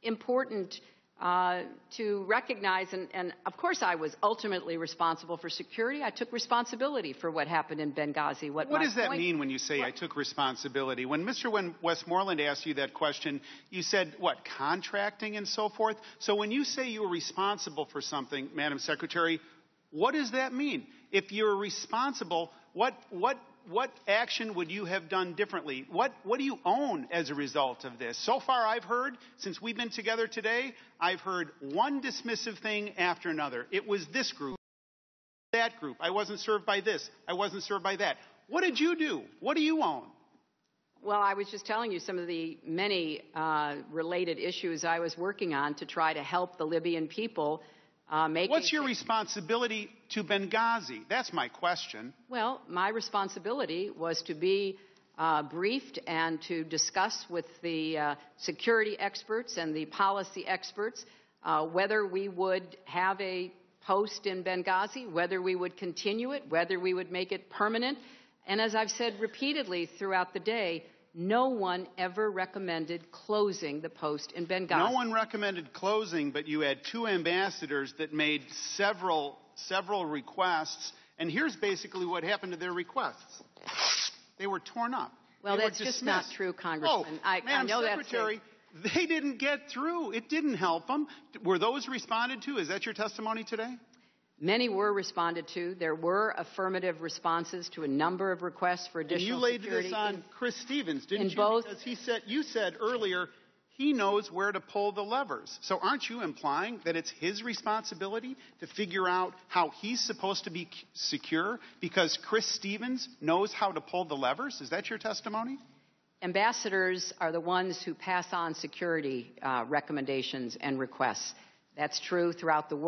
important to recognize, and of course I was ultimately responsible for security. I took responsibility for what happened in Benghazi. What does that mean when you say I took responsibility? When Mr. Westmoreland asked you that question, you said, what, contracting and so forth? So when you say you were responsible for something, Madam Secretary, what does that mean? If you're responsible, what action would you have done differently? What do you own as a result of this? So far I've heard, since we've been together today, I've heard one dismissive thing after another. It was this group, that group. I wasn't served by this. I wasn't served by that. What did you do? What do you own? Well, I was just telling you some of the many related issues I was working on to try to help the Libyan people. What's your responsibility to Benghazi? That's my question. Well, my responsibility was to be briefed and to discuss with the security experts and the policy experts whether we would have a post in Benghazi, whether we would continue it, whether we would make it permanent. And as I've said repeatedly throughout the day, no one ever recommended closing the post in Benghazi. No one recommended closing, but you had two ambassadors that made several requests, and here's basically what happened to their requests. They were torn up. Well, that's just not true, Congressman. I know Secretary, they didn't get through. It didn't help them. Were those responded to? Is that your testimony today? Many were responded to. There were affirmative responses to a number of requests for additional security. And you laid this on Chris Stevens, didn't you? Both, because you said earlier he knows where to pull the levers. So aren't you implying that it's his responsibility to figure out how he's supposed to be secure because Chris Stevens knows how to pull the levers? Is that your testimony? Ambassadors are the ones who pass on security recommendations and requests. That's true throughout the world.